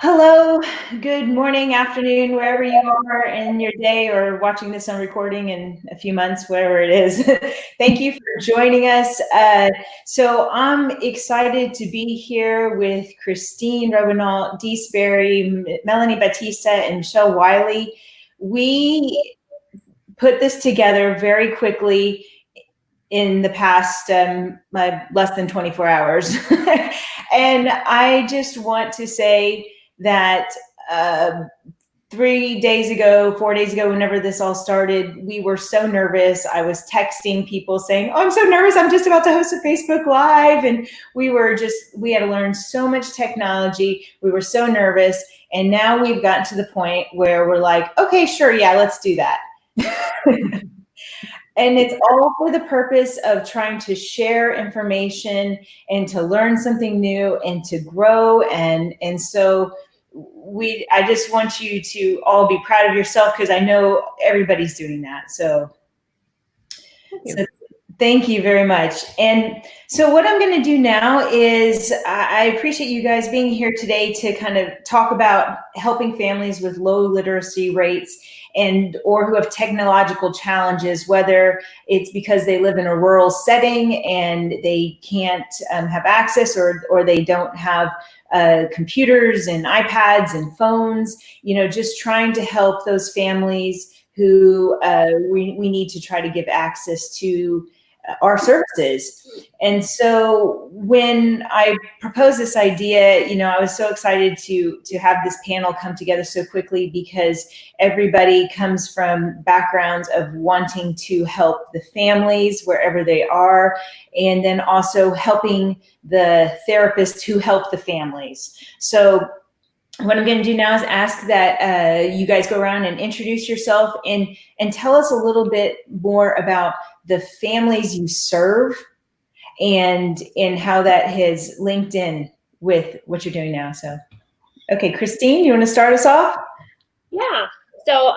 Hello, good morning, afternoon, wherever you are in your day or watching this on recording in a few months, wherever it is. Thank you for joining us. So I'm excited to be here with Christine Robenalt, Dee Sperry, Melanie Batista, and Michele Wiley. We put this together very quickly in the past less than 24 hours. And I just want to say that uh, 3 days ago, 4 days ago, whenever this all started, we were so nervous. I was texting people saying, "Oh, I'm so nervous. I'm just about to host a Facebook Live." And we had to learn so much technology. We were so nervous. And now we've gotten to the point where we're like, okay, sure. Yeah, let's do that. And it's all for the purpose of trying to share information and to learn something new and to grow. And so I just want you to all be proud of yourself, because I know everybody's doing that. So thank you very much. And so what I'm going to do now is I appreciate you guys being here today to kind of talk about helping families with low literacy rates or who have technological challenges, whether it's because they live in a rural setting and they can't have access, or they don't have computers and iPads and phones, just trying to help those families who we need to try to give access to our services. And so when I proposed this idea, I was so excited to have this panel come together so quickly, because everybody comes from backgrounds of wanting to help the families wherever they are, and then also helping the therapists who help the families. So what I'm going to do now is ask that you guys go around and introduce yourself and tell us a little bit more about the families you serve and how that has linked in with what you're doing now. So, okay, Christine, you want to start us off? Yeah. So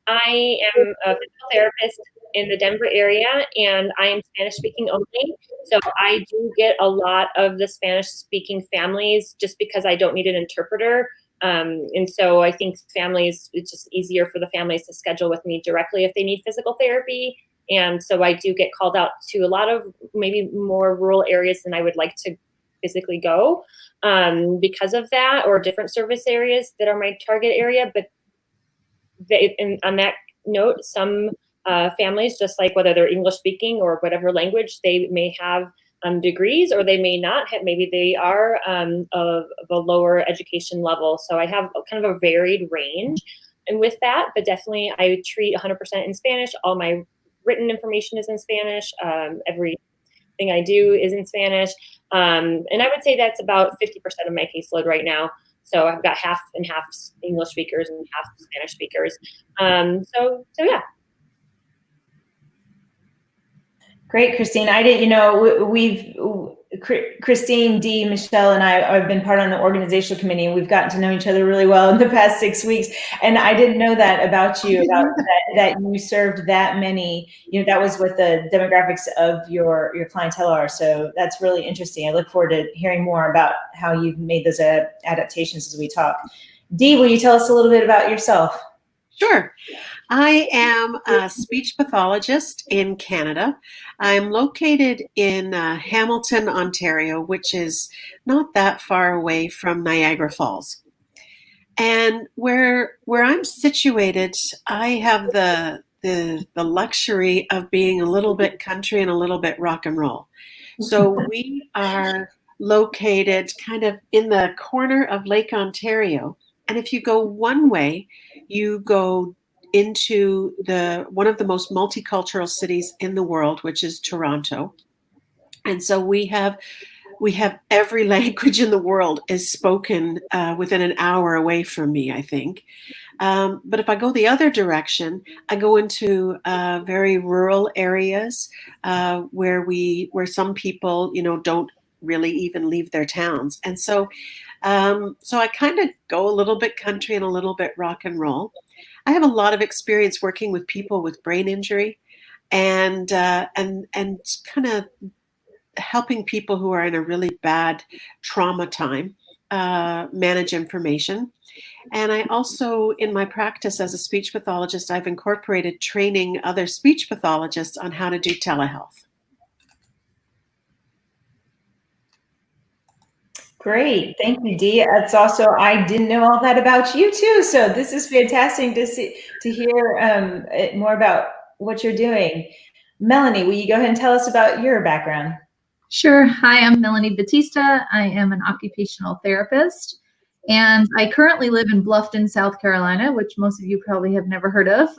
I am a physical therapist in the Denver area, and I am Spanish speaking only. So I do get a lot of the Spanish speaking families just because I don't need an interpreter. And so I think it's just easier for the families to schedule with me directly if they need physical therapy. And so I do get called out to a lot of maybe more rural areas than I would like to physically go because of that, or different service areas that are my target area. But and on that note, some families, just like whether they're English speaking or whatever language, they may have degrees, or they may not have. Maybe they are of a lower education level. So I have kind of a varied range. And with that, but definitely I treat 100% in Spanish. All my written information is in Spanish. Everything I do is in Spanish. And I would say that's about 50% of my caseload right now. So I've got half and half English speakers and half Spanish speakers. So yeah. Great, Christine. I didn't, Christine, Dee, Michele, and I have been part of the organizational committee, and we've gotten to know each other really well in the past 6 weeks. And I didn't know that about you, about that you served that many, that was what the demographics of your clientele are. So that's really interesting. I look forward to hearing more about how you've made those adaptations as we talk. Dee, will you tell us a little bit about yourself? Sure. I am a speech pathologist in Canada. I'm located in Hamilton, Ontario, which is not that far away from Niagara Falls. And where I'm situated, I have the luxury of being a little bit country and a little bit rock and roll. So we are located kind of in the corner of Lake Ontario. And if you go one way, you go into one of the most multicultural cities in the world, which is Toronto. And so we have every language in the world is spoken within an hour away from me, I think. But if I go the other direction, I go into very rural areas where some people, don't really even leave their towns. And so I kind of go a little bit country and a little bit rock and roll. I have a lot of experience working with people with brain injury and kind of helping people who are in a really bad trauma time manage information. And I also, in my practice as a speech pathologist, I've incorporated training other speech pathologists on how to do telehealth. Great. Thank you, Dee. That's also, I didn't know all that about you too. So this is fantastic to hear more about what you're doing. Melanie, will you go ahead and tell us about your background? Sure. Hi, I'm Melanie Batista. I am an occupational therapist, and I currently live in Bluffton, South Carolina, which most of you probably have never heard of,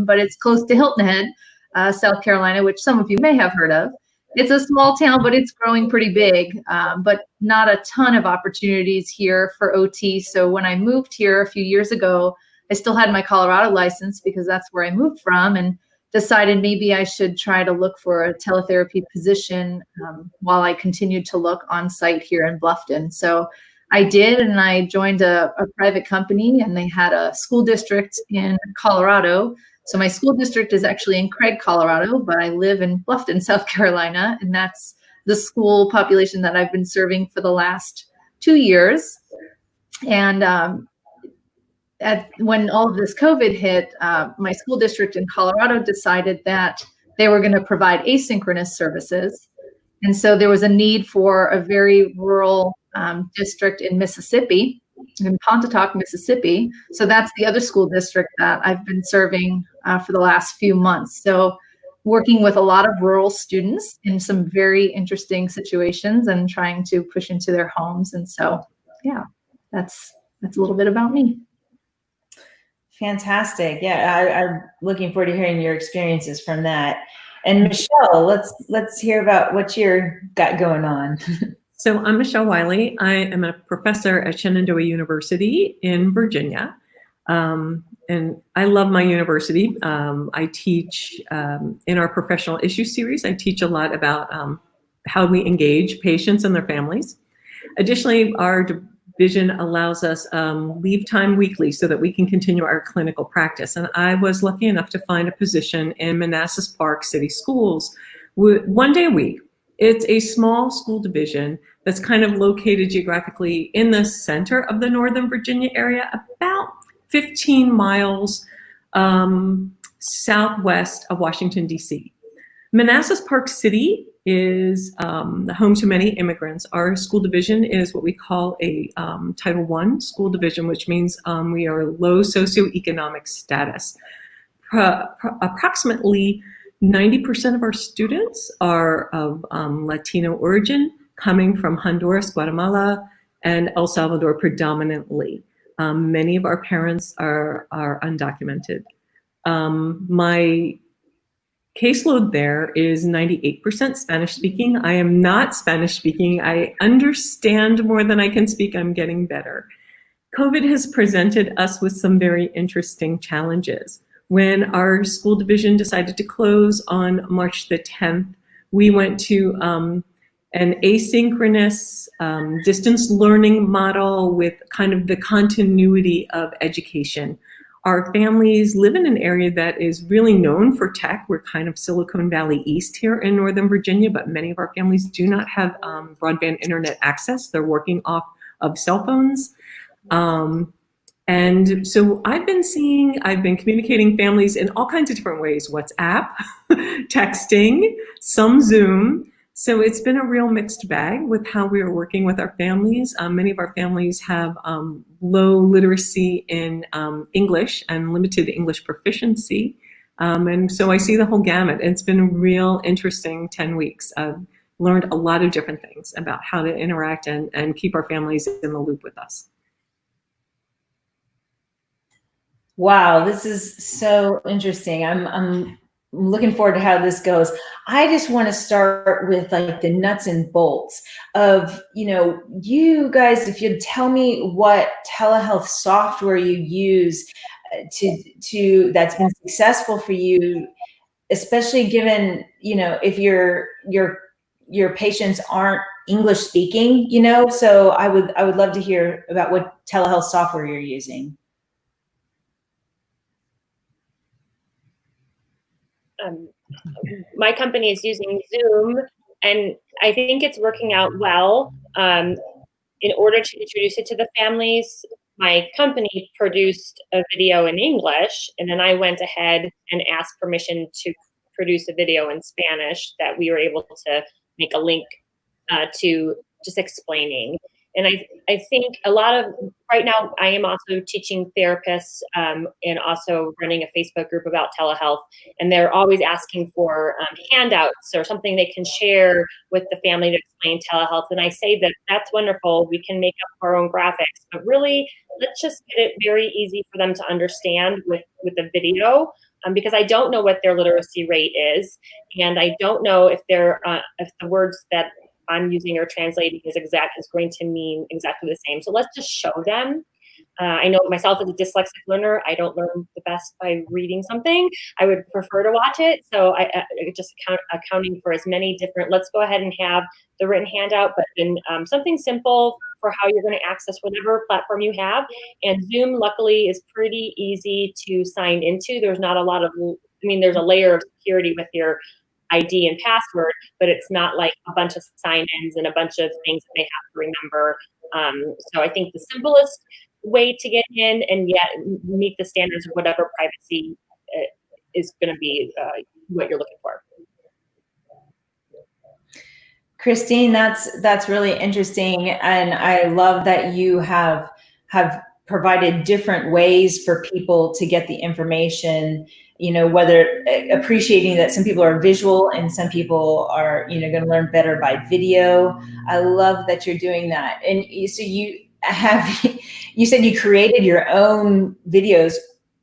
but it's close to Hilton Head, South Carolina, which some of you may have heard of. It's a small town, but it's growing pretty big, but not a ton of opportunities here for OT. So when I moved here a few years ago, I still had my Colorado license because that's where I moved from, and decided maybe I should try to look for a teletherapy position while I continued to look on site here in Bluffton. So I did, and I joined a private company, and they had a school district in Colorado. So my school district is actually in Craig, Colorado, but I live in Bluffton, South Carolina, and that's the school population that I've been serving for the last 2 years. And when all of this COVID hit, my school district in Colorado decided that they were going to provide asynchronous services. And so there was a need for a very rural district in Mississippi, in Pontotoc, Mississippi. So that's the other school district that I've been serving for the last few months. So working with a lot of rural students in some very interesting situations and trying to push into their homes. And so, yeah, that's a little bit about me. Fantastic. Yeah, I'm looking forward to hearing your experiences from that. And Michele, let's hear about what you've got going on. So I'm Michele Wiley. I am a professor at Shenandoah University in Virginia. And I love my university. I teach in our professional issue series. I teach a lot about how we engage patients and their families. Additionally, our division allows us leave time weekly so that we can continue our clinical practice. And I was lucky enough to find a position in Manassas Park City Schools 1 day a week. It's a small school division that's kind of located geographically in the center of the Northern Virginia area, about 15 miles southwest of Washington, D.C. Manassas Park City is the home to many immigrants. Our school division is what we call a Title I school division, which means we are low socioeconomic status. Approximately 90% of our students are of Latino origin, coming from Honduras, Guatemala, and El Salvador predominantly. Many of our parents are undocumented. My caseload there is 98% Spanish speaking. I am not Spanish speaking. I understand more than I can speak. I'm getting better. COVID has presented us with some very interesting challenges. When our school division decided to close on March the 10th, we went to an asynchronous distance learning model with kind of the continuity of education. Our families live in an area that is really known for tech. We're kind of Silicon Valley East here in Northern Virginia, but many of our families do not have broadband internet access. They're working off of cell phones. And so I've been communicating families in all kinds of different ways: WhatsApp, texting, some Zoom. So it's been a real mixed bag with how we are working with our families. Many of our families have low literacy in English and limited English proficiency. And so I see the whole gamut. It's been a real interesting 10 weeks. I've learned a lot of different things about how to interact and keep our families in the loop with us. Wow, this is so interesting. I'm looking forward to how this goes. I just want to start with like the nuts and bolts of, you guys, if you'd tell me what telehealth software you use to that's been successful for you, especially given, if your patients aren't English speaking, so I would love to hear about what telehealth software you're using. My company is using Zoom, and I think it's working out well. in order to introduce it to the families, my company produced a video in English, and then I went ahead and asked permission to produce a video in Spanish that we were able to make a link to just explaining. And I think a lot of, right now, I am also teaching therapists and also running a Facebook group about telehealth. And they're always asking for handouts or something they can share with the family to explain telehealth. And I say that that's wonderful. We can make up our own graphics, but really, let's just get it very easy for them to understand with the video. Because I don't know what their literacy rate is, and I don't know if if the words that I'm using or translating is going to mean exactly the same. So let's just show them. I know myself as a dyslexic learner, I don't learn the best by reading something. I would prefer to watch it. So I just accounting for as many different, let's go ahead and have the written handout, but then something simple for how you're going to access whatever platform you have. And Zoom, luckily, is pretty easy to sign into. There's not a lot of, there's a layer of security with your ID and password, but it's not like a bunch of sign-ins and a bunch of things that they have to remember. So I think the simplest way to get in and yet meet the standards of whatever privacy is going to be what you're looking for. Christine, that's really interesting, and I love that you have provided different ways for people to get the information. Whether appreciating that some people are visual and some people are, going to learn better by video. I love that you're doing that. And so you said you created your own videos.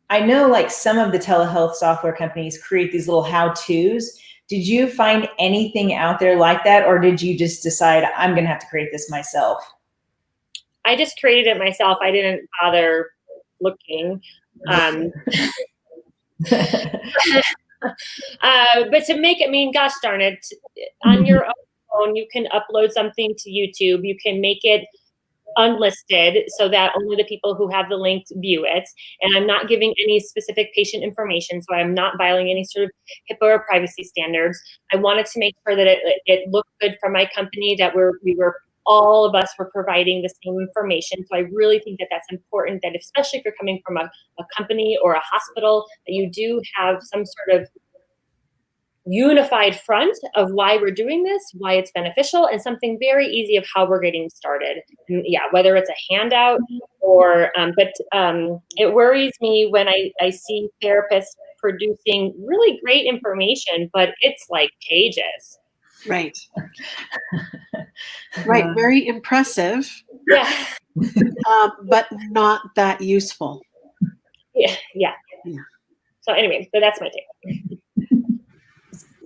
I know like some of the telehealth software companies create these little how-tos. Did you find anything out there like that? Or did you just decide I'm going to have to create this myself? I just created it myself. I didn't bother looking. But to make it, gosh darn it, on your own phone, you can upload something to YouTube. You can make it unlisted so that only the people who have the link view it. And I'm not giving any specific patient information, so I'm not violating any sort of HIPAA or privacy standards. I wanted to make sure that it looked good for my company, that all of us were providing the same information. So I really think that that's important, that especially if you're coming from a company or a hospital, that you do have some sort of unified front of why we're doing this, why it's beneficial, and something very easy of how we're getting started. And yeah, whether it's a handout or, but it worries me when I see therapists producing really great information, but it's like pages. Right. Right. Very impressive. Yeah. But not that useful. Yeah. So anyway, but that's my take.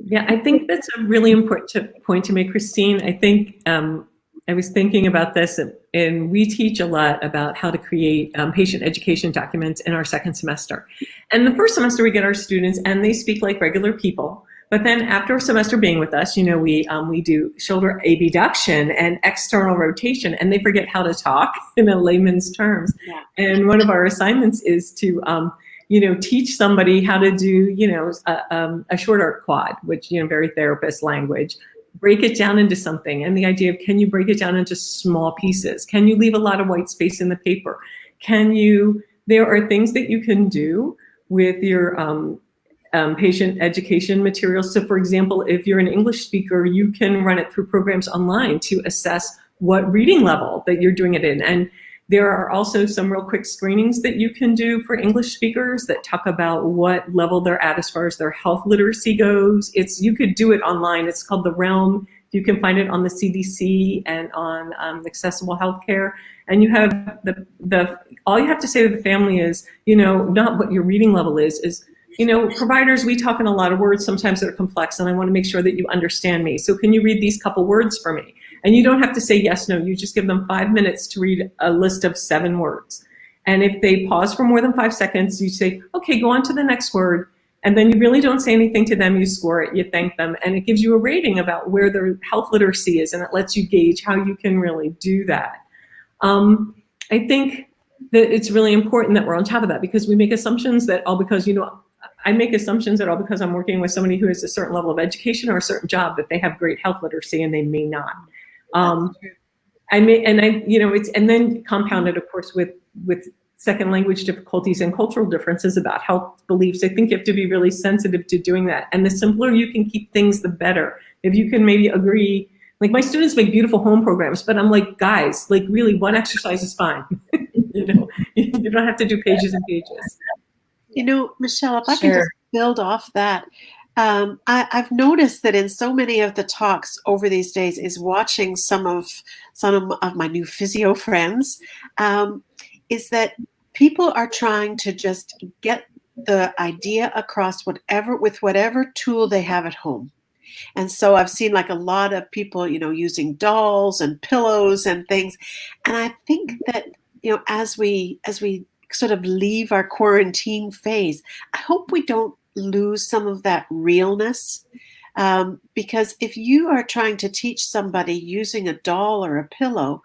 Yeah, I think that's a really important point to make, Christine. I think I was thinking about this, and we teach a lot about how to create patient education documents in our second semester. And the first semester we get our students and they speak like regular people. But then after a semester being with us, we do shoulder abduction and external rotation, and they forget how to talk in a layman's terms. Yeah. And one of our assignments is to, teach somebody how to do, a short arc quad, which, very therapist language. Break it down into something. And the idea of, can you break it down into small pieces? Can you leave a lot of white space in the paper? There are things that you can do with your patient education materials. So for example, if you're an English speaker, you can run it through programs online to assess what reading level that you're doing it in. And there are also some real quick screenings that you can do for English speakers that talk about what level they're at as far as their health literacy goes. You could do it online. It's called The Realm. You can find it on the CDC and on Accessible Healthcare. And you have all you have to say to the family is, not what your reading level is, providers, we talk in a lot of words sometimes that are complex, and I want to make sure that you understand me. So can you read these couple words for me? And you don't have to say yes, no, you just give them 5 minutes to read a list of 7 words. And if they pause for more than 5 seconds, you say, okay, go on to the next word. And then you really don't say anything to them, you score it, you thank them, and it gives you a rating about where their health literacy is, and it lets you gauge how you can really do that. I think that it's really important that we're on top of that, because we make assumptions that all because, I make assumptions that all because I'm working with somebody who has a certain level of education or a certain job that they have great health literacy, and they may not. and then compounded, of course, with second language difficulties and cultural differences about health beliefs. I think you have to be really sensitive to doing that. And the simpler you can keep things, the better. If you can maybe agree, like my students make beautiful home programs, but I'm like, guys, like really one exercise is fine. You don't have to do pages and pages. Michele, if I can just build off that, I've noticed that in so many of the talks over these days is watching some of my new physio friends, is that people are trying to just get the idea across with whatever tool they have at home. And so I've seen like a lot of people, using dolls and pillows and things. And I think that, as we sort of leave our quarantine phase, I hope we don't lose some of that realness. Because if you are trying to teach somebody using a doll or a pillow,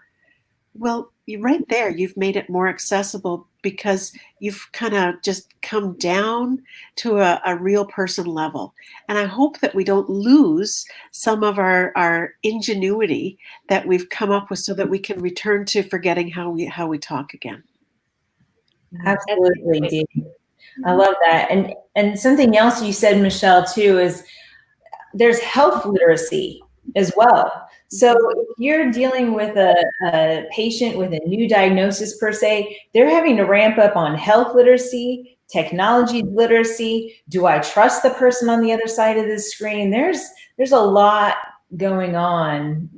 well, right there, you've made it more accessible because you've kind of just come down to a real person level. And I hope that we don't lose some of our ingenuity that we've come up with so that we can return to forgetting how we talk again. Absolutely, Dee. I love that. And something else you said, Michele, too, is there's health literacy as well. So if you're dealing with a patient with a new diagnosis per se, they're having to ramp up on health literacy, technology literacy. Do I trust the person on the other side of the screen? There's a lot going on,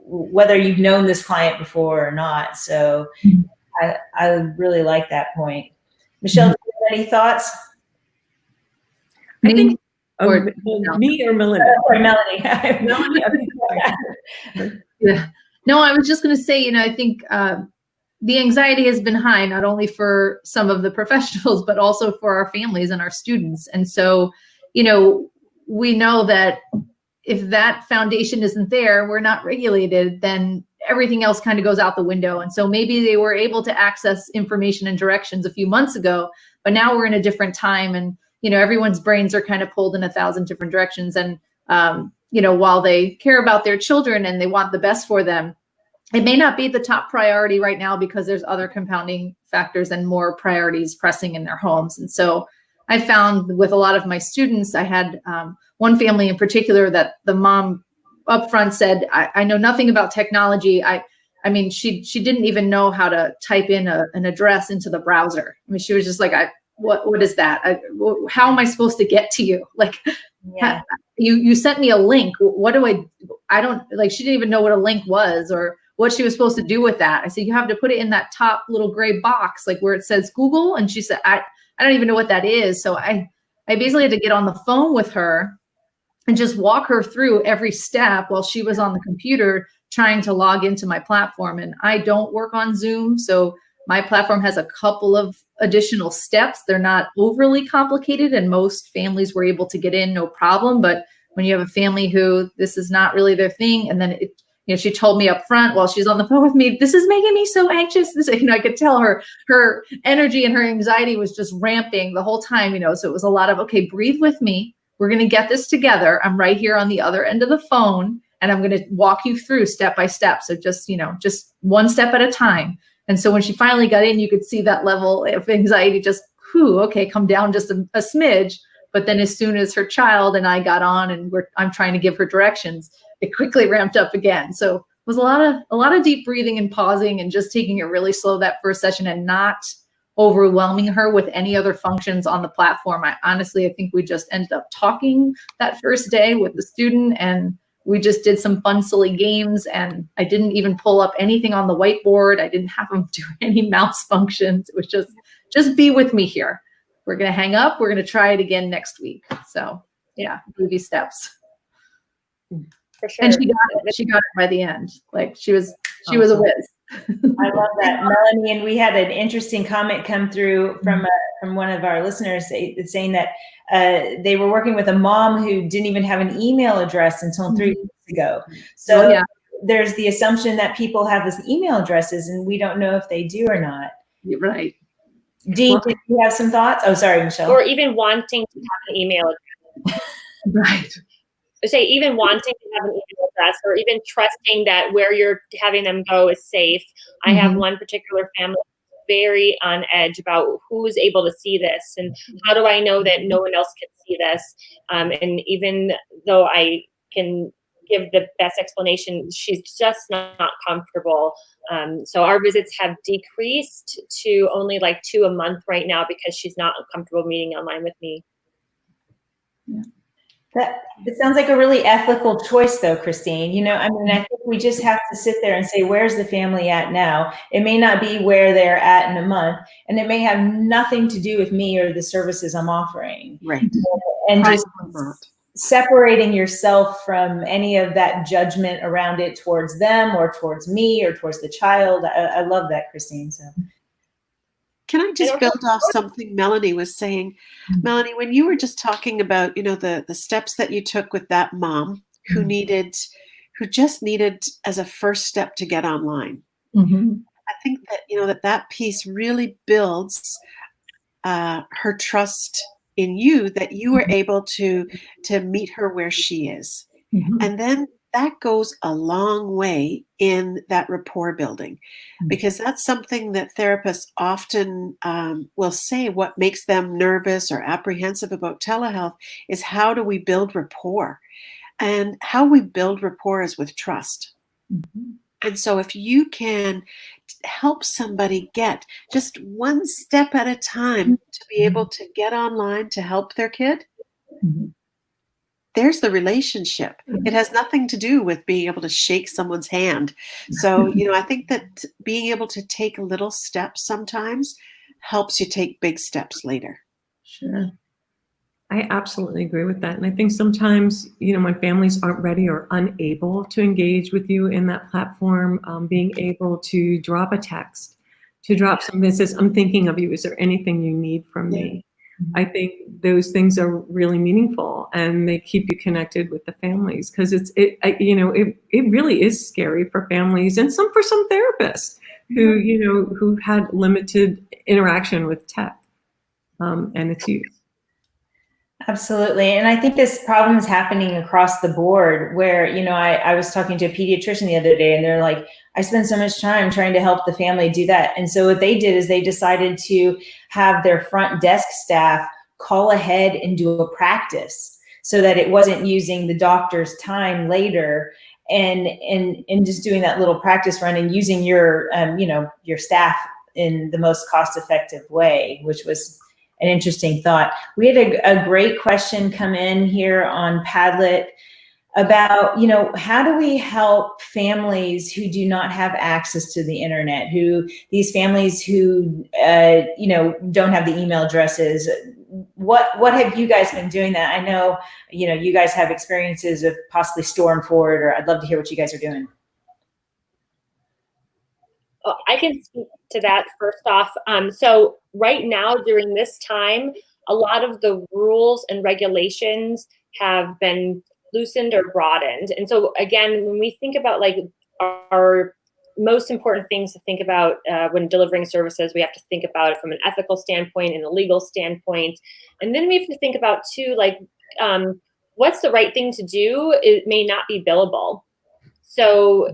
whether you've known this client before or not. So I really like that point. Michele, do you have any thoughts? I think me or Melanie? Or Melanie. Melanie. Yeah. No, I was just going to say, I think the anxiety has been high, not only for some of the professionals, but also for our families and our students. And so, we know that if that foundation isn't there, we're not regulated, then everything else kind of goes out the window. And so maybe they were able to access information and directions a few months ago, but now we're in a different time, and everyone's brains are kind of pulled in 1,000 different directions. And, while they care about their children and they want the best for them, it may not be the top priority right now because there's other compounding factors and more priorities pressing in their homes. And so I found with a lot of my students, I had one family in particular that the mom upfront said, I know nothing about technology. I mean, she didn't even know how to type in an address into the browser. I mean, she was just like, what is that? How am I supposed to get to you? Like, yeah. You sent me a link. What do I don't like, she didn't even know what a link was or what she was supposed to do with that. I said, you have to put it in that top little gray box, like where it says Google. And she said, I don't even know what that is. So I basically had to get on the phone with her and just walk her through every step while she was on the computer trying to log into my platform. And I don't work on Zoom, so my platform has a couple of additional steps. They're not overly complicated, and most families were able to get in no problem. But when you have a family who this is not really their thing, and then she told me up front while she's on the phone with me, this is making me so anxious. I could tell her energy and her anxiety was just ramping the whole time, so it was a lot of, okay, breathe with me. We're going to get this together. I'm right here on the other end of the phone, and I'm going to walk you through step by step. So just one step at a time. And so when she finally got in, you could see that level of anxiety just, okay, come down just a smidge. But then as soon as her child and I got on and I'm trying to give her directions, it quickly ramped up again. So it was a lot of deep breathing and pausing and just taking it really slow that first session and not overwhelming her with any other functions on the platform. I think we just ended up talking that first day with the student, and we just did some fun, silly games, and I didn't even pull up anything on the whiteboard. I didn't have them do any mouse functions. It was just be with me here. We're going to hang up. We're going to try it again next week. So yeah, baby steps. For sure. And she got it by the end. Like she was a whiz. I love that, Melanie. And we had an interesting comment come through from one of our listeners saying that they were working with a mom who didn't even have an email address until 3 weeks ago. So there's the assumption that people have these email addresses, and we don't know if they do or not. You're right. Dee, did you have some thoughts? Oh, sorry, Michele. Or even wanting to have an email address. Right. say even wanting to have an email address or even trusting that where you're having them go is safe. I have one particular family very on edge about who's able to see this and how do I know that no one else can see this. And even though I can give the best explanation, she's just not comfortable. So our visits have decreased to only like 2 a month right now because she's not comfortable meeting online with me. It sounds like a really ethical choice though, Christine. You know, I mean, I think we just have to sit there and say, where's the family at now? It may not be where they're at in a month, and it may have nothing to do with me or the services I'm offering. Right. And just separating yourself from any of that judgment around it towards them or towards me or towards the child. I love that, Christine. So. Can I just build off something Melanie was saying? Melanie, when you were just talking about, you know, the steps that you took with that mom who just needed as a first step to get online. I think that, you know, that piece really builds her trust in you, that you were able to meet her where she is. And then that goes a long way in that rapport building, because that's something that therapists often will say. What makes them nervous or apprehensive about telehealth is how do we build rapport? And how we build rapport is with trust. And so if you can help somebody get just one step at a time to be able to get online to help their kid, there's the relationship. It has nothing to do with being able to shake someone's hand. So, you know, I think that being able to take little steps sometimes helps you take big steps later. Sure. I absolutely agree with that. And I think sometimes, you know, when families aren't ready or unable to engage with you in that platform, being able to drop a text, to drop something that says, I'm thinking of you. Is there anything you need from me? I think those things are really meaningful, and they keep you connected with the families, because it really is scary for families and for some therapists who had limited interaction with tech and its use. Absolutely. And I think this problem is happening across the board where, you know, I was talking to a pediatrician the other day and they're like, I spend so much time trying to help the family do that. And so what they did is they decided to have their front desk staff call ahead and do a practice so that it wasn't using the doctor's time later, and just doing that little practice run and using your staff in the most cost-effective way, which was an interesting thought. We had a great question come in here on Padlet about, you know, how do we help families who do not have access to the internet, these families who, don't have the email addresses. What have you guys been doing that? I know, you know, you guys have experiences of possibly Storm Forward, or I'd love to hear what you guys are doing. I can speak to that first off. So right now during this time, a lot of the rules and regulations have been loosened or broadened. And so again, when we think about like our most important things to think about when delivering services, we have to think about it from an ethical standpoint and a legal standpoint. And then we have to think about too, like what's the right thing to do? It may not be billable. So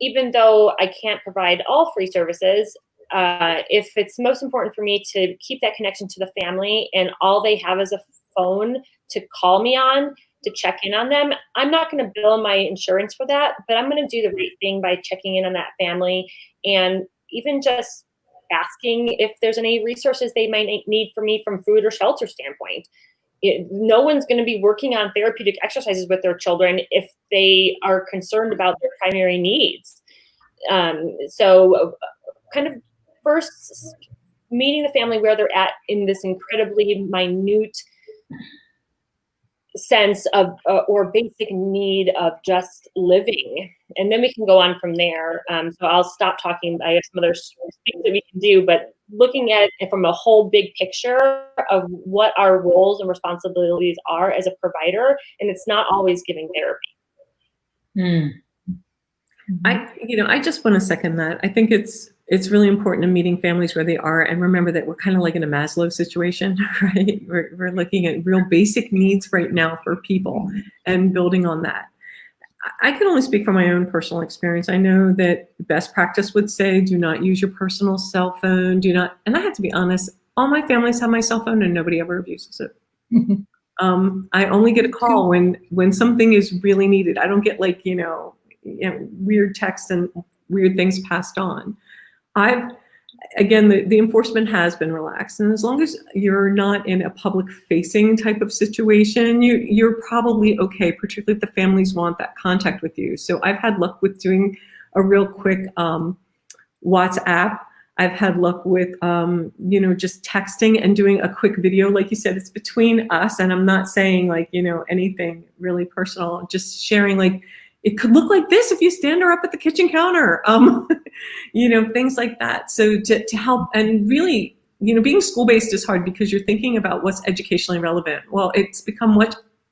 even though I can't provide all free services, if it's most important for me to keep that connection to the family and all they have is a phone to call me on, to check in on them, I'm not going to bill my insurance for that, but I'm going to do the right thing by checking in on that family and even just asking if there's any resources they might need from me from food or shelter standpoint. No one's going to be working on therapeutic exercises with their children if they are concerned about their primary needs. So kind of first meeting the family where they're at in this incredibly minute sense of or basic need of just living, and then we can go on from there. So I'll stop talking. I have some other things that we can do, but looking at it from a whole big picture of what our roles and responsibilities are as a provider, and it's not always giving therapy. I just want to second that. I think it's really important in meeting families where they are, and remember that we're kind of like in a Maslow situation, right? We're looking at real basic needs right now for people and building on that. I can only speak from my own personal experience. I know that best practice would say, do not use your personal cell phone. Do not, and I have to be honest, all my families have my cell phone and nobody ever abuses it. I only get a call when something is really needed. I don't get like, weird texts and weird things passed on. Again, the enforcement has been relaxed, and as long as you're not in a public-facing type of situation, you're probably okay, particularly if the families want that contact with you. So I've had luck with doing a real quick WhatsApp. I've had luck with, just texting and doing a quick video. Like you said, it's between us, and I'm not saying like, anything really personal, just sharing like, it could look like this if you stand her up at the kitchen counter, things like that. So to help, and really, being school-based is hard because you're thinking about what's educationally relevant. Well, it's become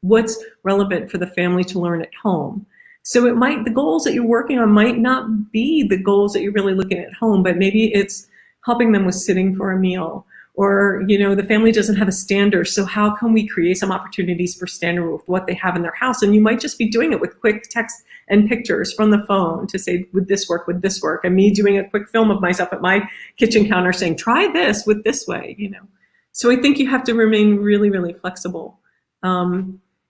what's relevant for the family to learn at home. So the goals that you're working on might not be the goals that you're really looking at home, but maybe it's helping them with sitting for a meal, or, the family doesn't have a stander. So how can we create some opportunities for stander with what they have in their house? And you might just be doing it with quick text and pictures from the phone to say, would this work? Would this work? And me doing a quick film of myself at my kitchen counter saying, try this with this way, So I think you have to remain really, really flexible.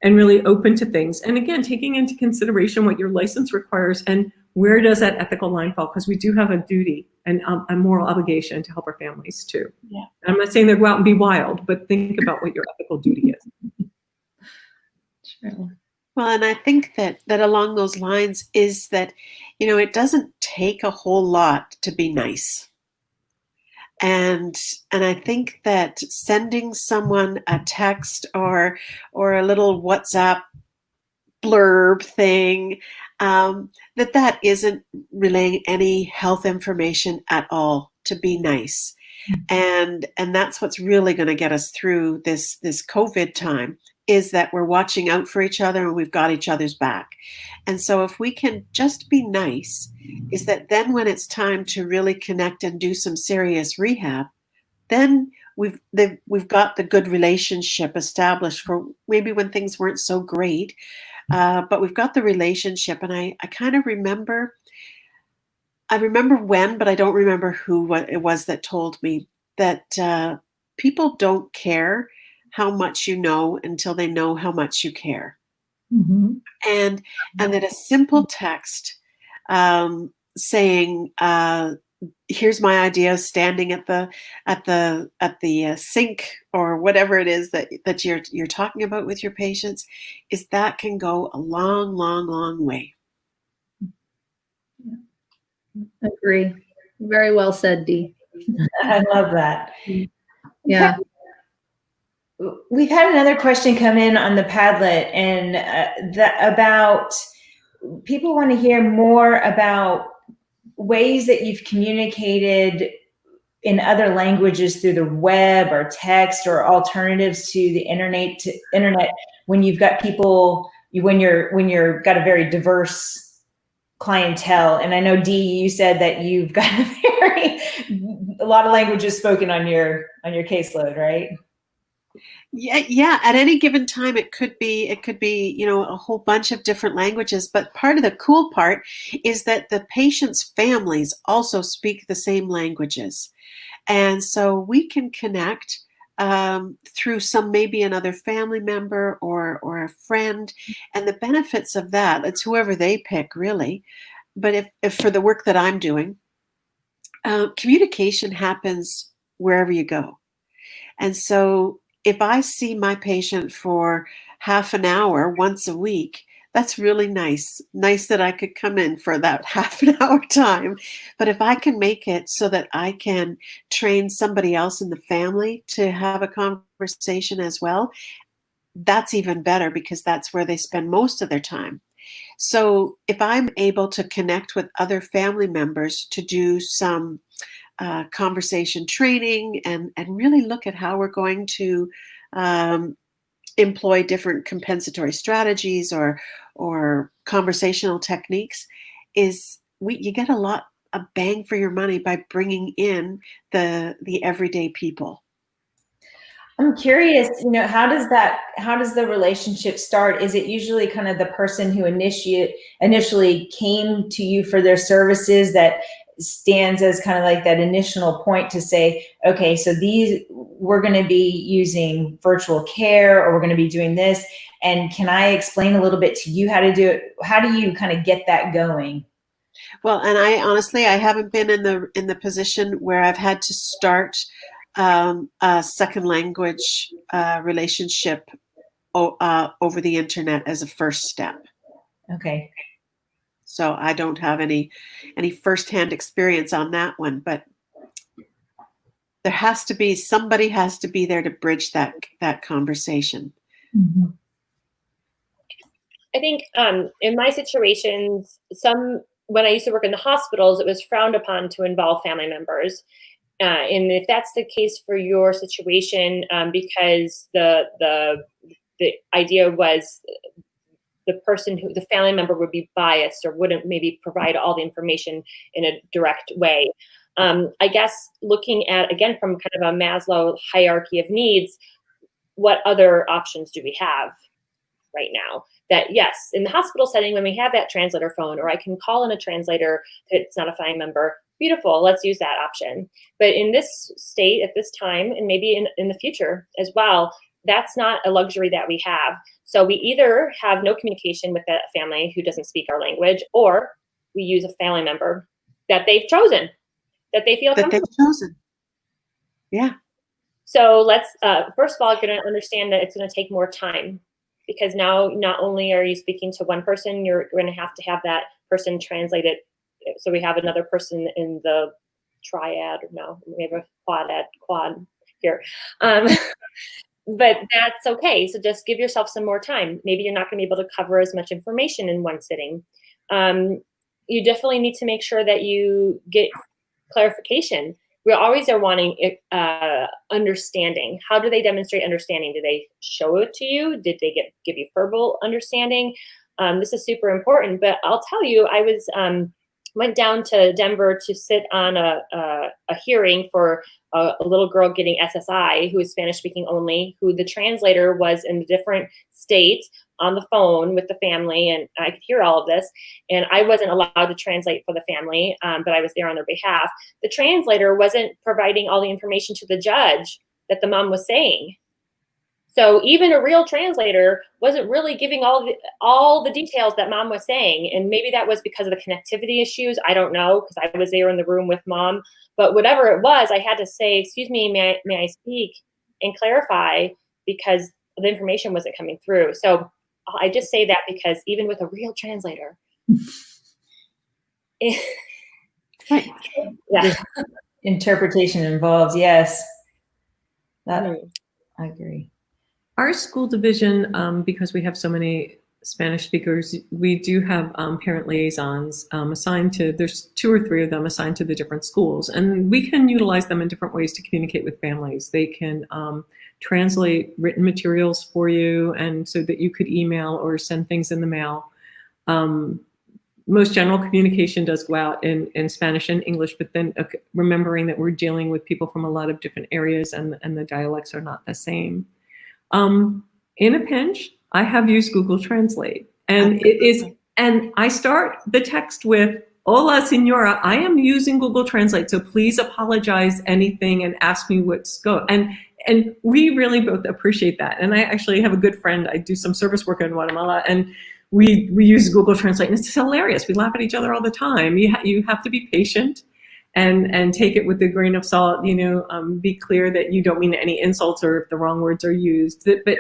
And really open to things. And again, taking into consideration what your license requires and where does that ethical line fall? Because we do have a duty and a moral obligation to help our families too. Yeah. And I'm not saying that go out and be wild, but think about what your ethical duty is. True. Well, and I think that along those lines is that, it doesn't take a whole lot to be nice. And I think that sending someone a text or a little WhatsApp blurb thing, that isn't relaying any health information at all, to be nice. And that's what's really going to get us through this COVID time, is that we're watching out for each other and we've got each other's back. And so if we can just be nice, is that then when it's time to really connect and do some serious rehab, then we've got the good relationship established for maybe when things weren't so great, but we've got the relationship. And I kind of remember when, but I don't remember who it was that told me that people don't care how much you know until they know how much you care. Mm-hmm. And that a simple text saying, here's my idea, standing at the sink or whatever it is that you're talking about with your patients, is that can go a long, long, long way. Agree. Very well said, Dee. I love that. Yeah. We've had another question come in on the Padlet, and about people want to hear more about ways that you've communicated in other languages through the web or text or alternatives to the internet when you've got people, when you're got a very diverse clientele. And I know, Dee, you said that you've got a lot of languages spoken on your caseload, right? Yeah. At any given time, it could be, a whole bunch of different languages. But part of the cool part is that the patients' families also speak the same languages. And so we can connect through maybe another family member or a friend. And the benefits of that, it's whoever they pick, really. But if for the work that I'm doing, communication happens wherever you go. And so if I see my patient for half an hour once a week, that's really nice. Nice that I could come in for that half an hour time. But if I can make it so that I can train somebody else in the family to have a conversation as well, that's even better, because that's where they spend most of their time. So if I'm able to connect with other family members to do some conversation training and really look at how we're going to employ different compensatory strategies or conversational techniques, is you get a lot of bang for your money by bringing in the everyday people. I'm curious, how does the relationship start? Is it usually kind of the person who initially came to you for their services that stands as kind of like that initial point to say, okay, so we're going to be using virtual care, or we're going to be doing this, and can I explain a little bit to you how to do it? How do you kind of get that going? Well, and I honestly, I haven't been in the position where I've had to start a second language relationship over the internet as a first step. Okay. So I don't have any firsthand experience on that one, but somebody has to be there to bridge that conversation. Mm-hmm. I think in my situations, when I used to work in the hospitals, it was frowned upon to involve family members. And if that's the case for your situation, because the idea was the family member would be biased or wouldn't maybe provide all the information in a direct way. I guess looking at, again, from kind of a Maslow hierarchy of needs, what other options do we have right now? That yes, in the hospital setting, when we have that translator phone, or I can call in a translator that's not a family member, beautiful, let's use that option. But in this state at this time, and maybe in the future as well, that's not a luxury that we have. So we either have no communication with that family who doesn't speak our language, or we use a family member that they've chosen, that they feel comfortable. They've chosen. Yeah. So let's, first of all, going to understand that it's going to take more time, because now not only are you speaking to one person, you're going to have that person translate it. So we have another person in the triad, or no, we have a quad here. But that's okay. So just give yourself some more time. Maybe you're not going to be able to cover as much information in one sitting. You definitely need to make sure that you get clarification. We always are wanting understanding. How do they demonstrate understanding? Do they show it to you? Did they give you verbal understanding? This is super important. But I'll tell you, I went down to Denver to sit on a hearing for a little girl getting SSI, who is Spanish speaking only, who the translator was in a different state on the phone with the family, and I could hear all of this, and I wasn't allowed to translate for the family, but I was there on their behalf. The translator wasn't providing all the information to the judge that the mom was saying. So even a real translator wasn't really giving all the details that mom was saying. And maybe that was because of the connectivity issues. I don't know, because I was there in the room with mom. But whatever it was, I had to say, excuse me, may I speak and clarify, because the information wasn't coming through. So I just say that because even with a real translator, yeah, Interpretation involved, yes. I agree. Our school division, because we have so many Spanish speakers, we do have parent liaisons assigned to, there's 2 or 3 of them assigned to the different schools, and we can utilize them in different ways to communicate with families. They can translate written materials for you, and so that you could email or send things in the mail. Most general communication does go out in Spanish and English, but then remembering that we're dealing with people from a lot of different areas, and the dialects are not the same. In a pinch, I have used Google Translate, and and I start the text with, "Hola, señora, I am using Google Translate, so please apologize anything and ask me what's going." And we really both appreciate that. And I actually have a good friend, I do some service work in Guatemala, and we use Google Translate, and it's hilarious. We laugh at each other all the time. You have to be patient and take it with a grain of salt, be clear that you don't mean any insults or if the wrong words are used. But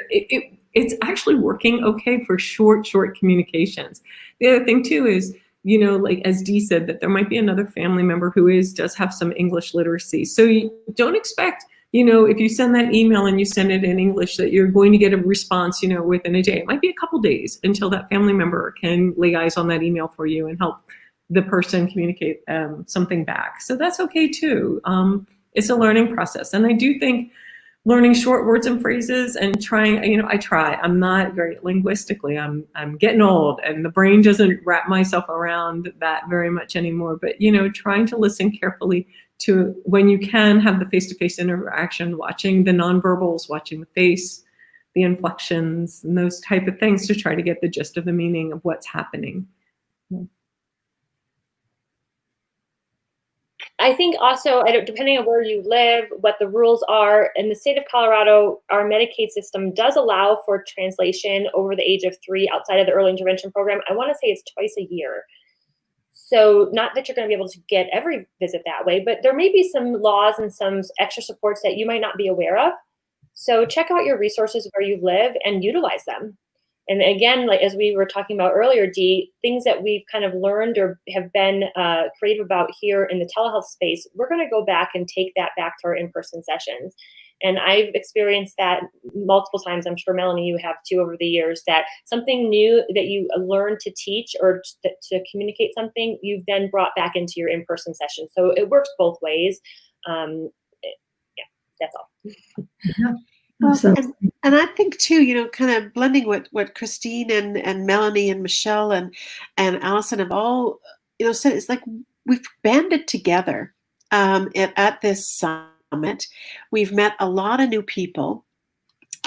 it's actually working okay for short communications. The other thing too is, like as Dee said, that there might be another family member who does have some English literacy. So you don't expect, if you send that email and you send it in English, that you're going to get a response, within a day. It might be a couple days until that family member can lay eyes on that email for you and help the person communicate something back. So that's okay too. It's a learning process. And I do think learning short words and phrases and trying, I try. I'm not very linguistically, I'm getting old and the brain doesn't wrap myself around that very much anymore. But, trying to listen carefully to when you can have the face-to-face interaction, watching the nonverbals, watching the face, the inflections, and those type of things to try to get the gist of the meaning of what's happening. I think also, depending on where you live, what the rules are, in the state of Colorado, our Medicaid system does allow for translation over the age of 3 outside of the early intervention program. I want to say it's twice a year. So not that you're going to be able to get every visit that way, but there may be some laws and some extra supports that you might not be aware of. So check out your resources where you live and utilize them. And again, like as we were talking about earlier, Dee, things that we've kind of learned or have been creative about here in the telehealth space, we're going to go back and take that back to our in-person sessions. And I've experienced that multiple times. I'm sure, Melanie, you have too over the years, that something new that you learned to teach or to communicate something, you've then brought back into your in-person session. So it works both ways. Yeah, that's all. Yeah. Well, and I think too, kind of blending what Christine and Melanie and Michele and Allison have all, said, it's like we've banded together at this summit. We've met a lot of new people.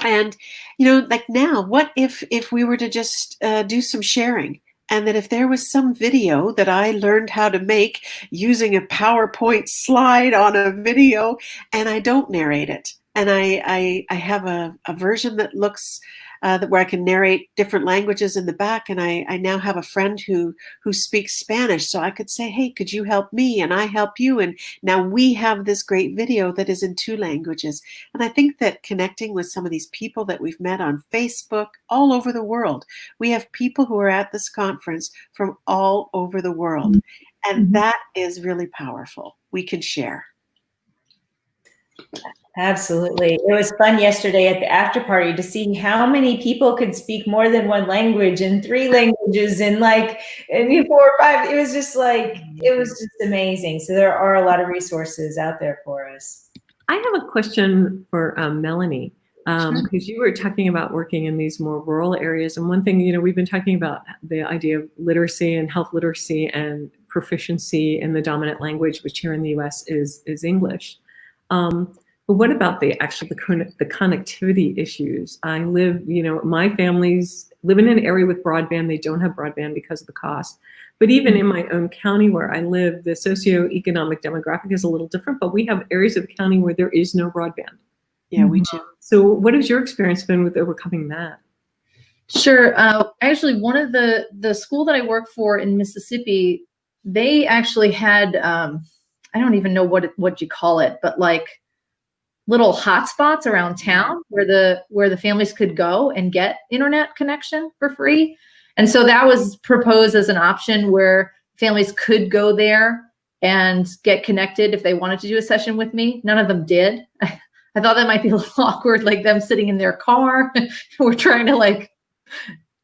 And, like now, what if we were to just do some sharing? And that if there was some video that I learned how to make using a PowerPoint slide on a video and I don't narrate it, and I have a version that looks where I can narrate different languages in the back. And I now have a friend who speaks Spanish. So I could say, hey, could you help me? And I help you. And now we have this great video that is in 2 languages. And I think that connecting with some of these people that we've met on Facebook all over the world, we have people who are at this conference from all over the world. And that is really powerful. We can share. Absolutely. It was fun yesterday at the after party to see how many people could speak more than 1 language and 3 languages and 4 or 5. It was just amazing. So there are a lot of resources out there for us. I have a question for Melanie, because you were talking about working in these more rural areas. And one thing, we've been talking about the idea of literacy and health literacy and proficiency in the dominant language, which here in the US is English. But what about the connectivity issues? I live, my family's live in an area with broadband. They don't have broadband because of the cost. But even in my own county where I live, the socioeconomic demographic is a little different, but we have areas of the county where there is no broadband. Yeah, we do. So what has your experience been with overcoming that? Sure. Actually, one of the school that I work for in Mississippi, they actually had, I don't even know what you call it, but like little hotspots around town where the families could go and get internet connection for free. And so that was proposed as an option where families could go there and get connected if they wanted to do a session with me. None of them did. I thought that might be a little awkward, like them sitting in their car. We're trying to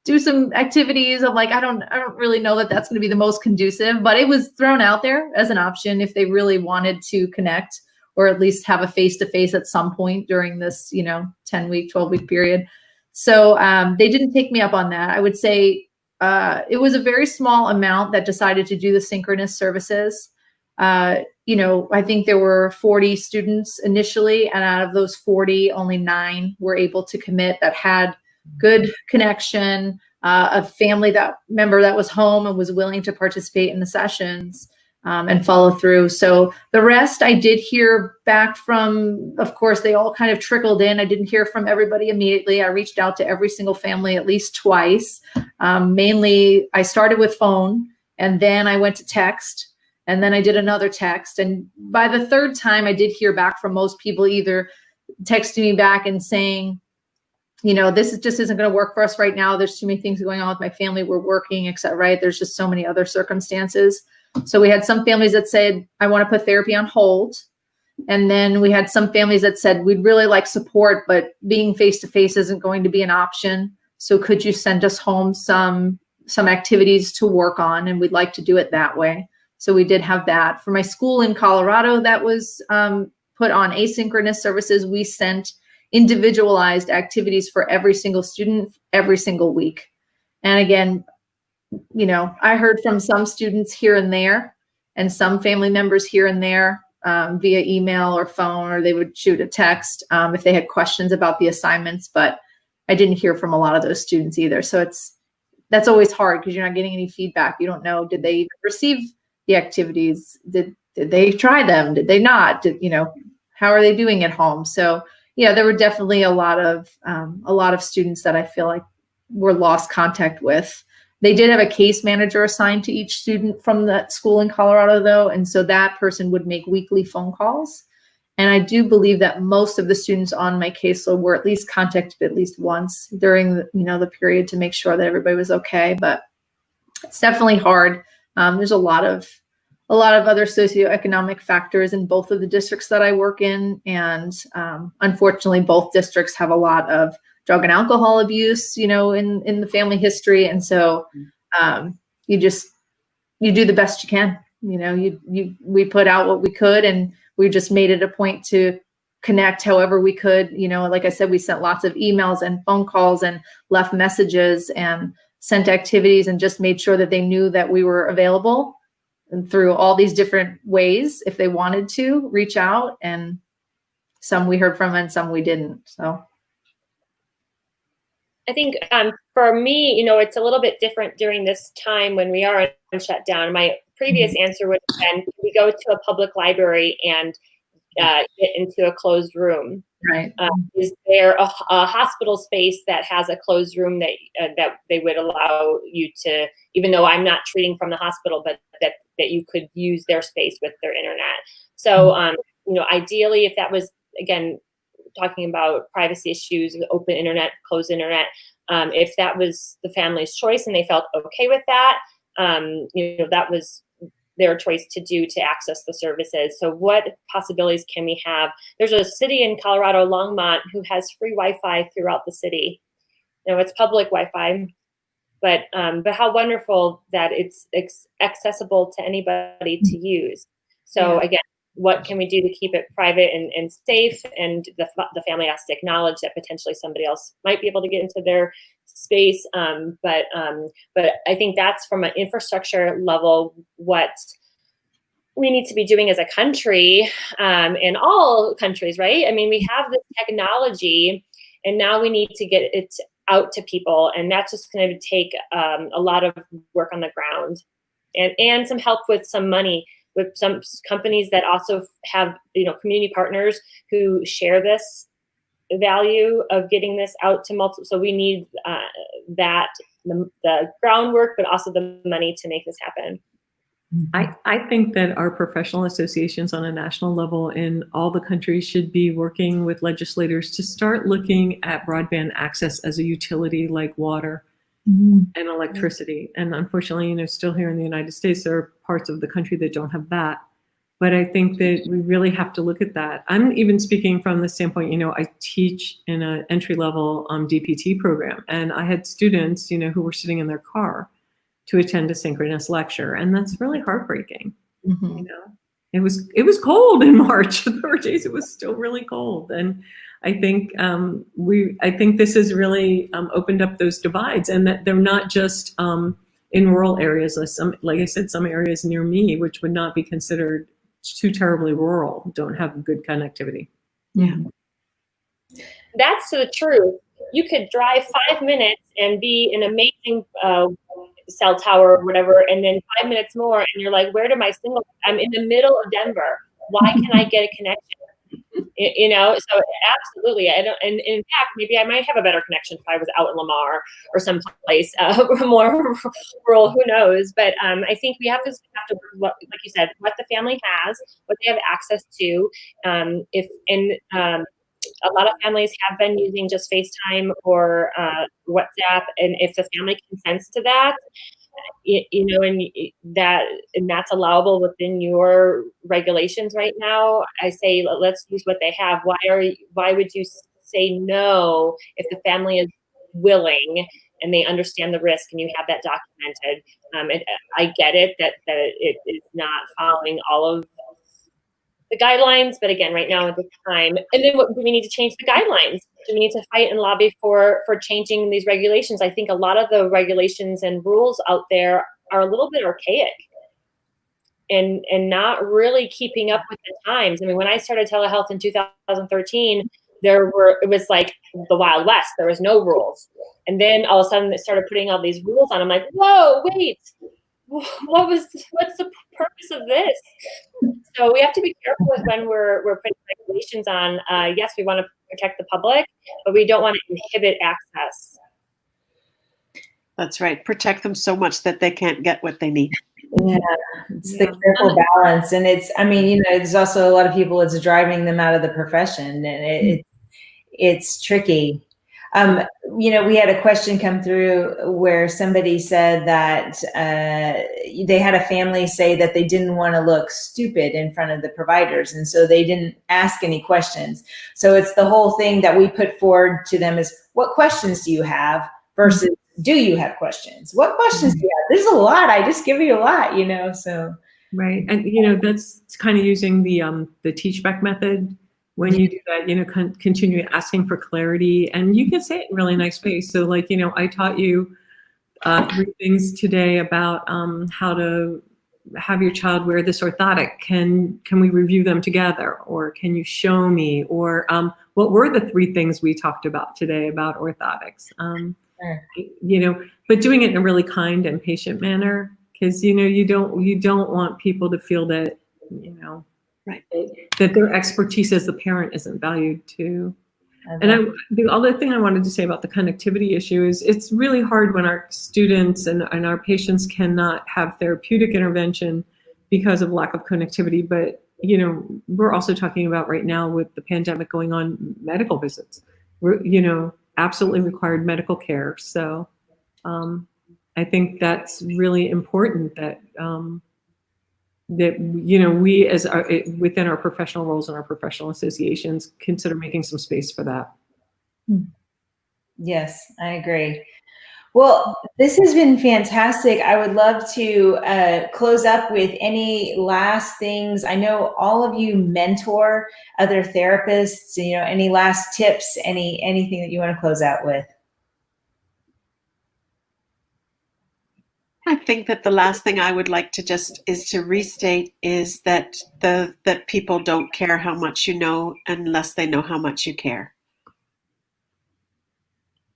do some activities. I'm like, I don't really know that that's going to be the most conducive, but it was thrown out there as an option if they really wanted to connect or at least have a face-to-face at some point during this, 10-week, 12-week period. So they didn't take me up on that. I would say it was a very small amount that decided to do the synchronous services. I think there were 40 students initially, and out of those 40, only 9 were able to commit that had good connection, a family member that was home and was willing to participate in the sessions. And follow through. So the rest I did hear back from, of course, they all kind of trickled in. I didn't hear from everybody immediately. I reached out to every single family at least twice. Mainly, I started with phone, and then I went to text, and then I did another text. And by the 3rd time, I did hear back from most people either texting me back and saying, this just isn't going to work for us right now. There's too many things going on with my family. We're working, etc. Right? There's just so many other circumstances. So we had some families that said, I want to put therapy on hold. And then we had some families that said, we'd really like support, but being face-to-face isn't going to be an option. So could you send us home some activities to work on? And we'd like to do it that way. So we did have that. For my school in Colorado, that was put on asynchronous services. We sent individualized activities for every single student every single week. And again, you know, I heard from some students here and there and some family members here and there via email or phone, or they would shoot a text if they had questions about the assignments, but I didn't hear from a lot of those students either. So that's always hard because you're not getting any feedback. You don't know, did they even receive the activities? Did they try them? Did they not? You know, how are they doing at home? So yeah, there were definitely a lot of students that I feel like were lost contact with. They did have a case manager assigned to each student from that school in Colorado, though, and so that person would make weekly phone calls. And I do believe that most of the students on my caseload were at least contacted at least once during the period to make sure that everybody was okay. But it's definitely hard. There's a lot of other socioeconomic factors in both of the districts that I work in, and unfortunately, both districts have a lot of drug and alcohol abuse, in the family history, and so you do the best you can. We put out what we could, and we just made it a point to connect however we could. Like I said, we sent lots of emails and phone calls and left messages and sent activities and just made sure that they knew that we were available, and through all these different ways, if they wanted to reach out. And some we heard from and some we didn't. So I think for me, it's a little bit different during this time when we are on shutdown. My previous answer would have been, we go to a public library and get into a closed room. Right. Is there a hospital space that has a closed room that they would allow you to, even though I'm not treating from the hospital, but that you could use their space with their internet? So, ideally, if that was, again, talking about privacy issues, open internet, closed internet, if that was the family's choice and they felt okay with that, that was their choice to access the services. So what possibilities can we have? There's a city in Colorado, Longmont, who has free Wi-Fi throughout the city. It's public Wi-Fi, but how wonderful that it's accessible to anybody to use. So again, what can we do to keep it private and safe? And the family has to acknowledge that potentially somebody else might be able to get into their space. But I think that's from an infrastructure level what we need to be doing as a country, in all countries, right? I mean, we have this technology, and now we need to get it out to people, and that's just going to take a lot of work on the ground, and some help with some money, with some companies that also have, community partners who share this value of getting this out to multiple. So we need the groundwork, but also the money to make this happen. I think that our professional associations on a national level in all the countries should be working with legislators to start looking at broadband access as a utility like water and electricity. And unfortunately, still here in the United States, there are parts of the country that don't have that. But I think that we really have to look at that. I'm even speaking from the standpoint, I teach in an entry-level DPT program, and I had students, who were sitting in their car to attend a synchronous lecture, and that's really heartbreaking. It was cold in March. There were days it was still really cold, and I think this has really opened up those divides, and that they're not just in rural areas. Like I said, some areas near me, which would not be considered too terribly rural, don't have good connectivity. Yeah, that's the truth. You could drive 5 minutes and be an amazing cell tower or whatever, and then 5 minutes more, and you're like, where do my signal? I'm in the middle of Denver. Why can't I get a connection? So absolutely. I don't, and in fact, maybe I might have a better connection if I was out in Lamar or someplace more rural, who knows? But I think we have to like you said, what the family has, what they have access to. A lot of families have been using just FaceTime or WhatsApp, and if the family consents to that, and that's allowable within your regulations right now, I say let's use what they have. Why would you say no if the family is willing and they understand the risk and you have that documented? I get it that it is not following all of the guidelines, but again, right now at the time. And then what do we need to change the guidelines? Do we need to fight and lobby for changing these regulations? I think a lot of the regulations and rules out there are a little bit archaic and not really keeping up with the times. I mean, when I started telehealth in 2013, it was like the Wild West. There was no rules. And then all of a sudden it started putting all these rules on. I'm like, whoa, wait, what's the purpose of this? So we have to be careful with when we're putting regulations on. Yes, we want to protect the public, but we don't want to inhibit access. That's right. Protect them so much that they can't get what they need. Yeah, it's the careful balance. And I mean, there's also a lot of people, it's driving them out of the profession, and it's tricky. We had a question come through where somebody said that they had a family say that they didn't want to look stupid in front of the providers, and so they didn't ask any questions. So it's the whole thing that we put forward to them is, what questions do you have versus do you have questions? What questions do you have? There's a lot. I just give you a lot, so. Right. And, that's kind of using the teach back method. When you do that, continue asking for clarity, and you can say it in really nice ways. So like, I taught you 3 things today about how to have your child wear this orthotic. Can we review them together? Or can you show me? Or what were the 3 things we talked about today about orthotics? But doing it in a really kind and patient manner, because, you don't want people to feel that, right, that their expertise as the parent isn't valued too. And the other thing I wanted to say about the connectivity issue is it's really hard when our students and our patients cannot have therapeutic intervention because of lack of connectivity. But, we're also talking about right now with the pandemic going on, medical visits, absolutely required medical care. So I think that's really important that, we within our professional roles and our professional associations consider making some space for that. Yes, I agree. Well, this has been fantastic. I would love to close up with any last things. I know all of you mentor other therapists, any last tips, anything that you want to close out with? I think that the last thing I would like to restate is that that people don't care how much you know unless they know how much you care.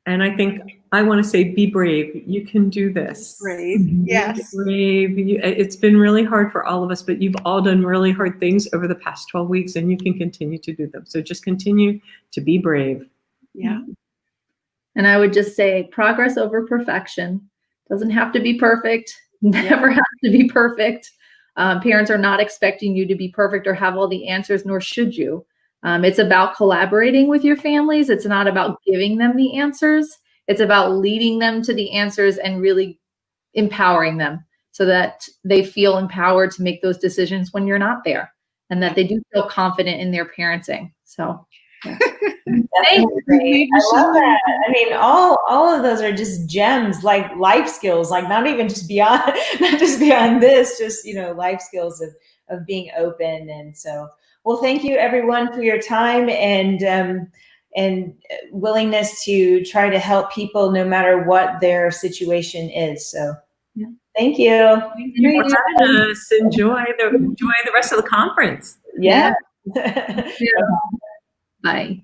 And I think I want to say, be brave. You can do this. Brave, yes. Be brave. It's been really hard for all of us, but you've all done really hard things over the past 12 weeks, and you can continue to do them. So just continue to be brave. Yeah. And I would just say, progress over perfection. Doesn't have to be perfect. Never has to be perfect. Parents are not expecting you to be perfect or have all the answers, nor should you. It's about collaborating with your families. It's not about giving them the answers. It's about leading them to the answers and really empowering them so that they feel empowered to make those decisions when you're not there, and that they do feel confident in their parenting. So. Yeah. Great. I love that. I mean, all of those are just gems, like life skills, like not just beyond this, just, life skills of being open. And so, well, thank you everyone for your time and willingness to try to help people no matter what their situation is. So thank you. Thank you for having us. Enjoy the rest of the conference. Yeah. Bye.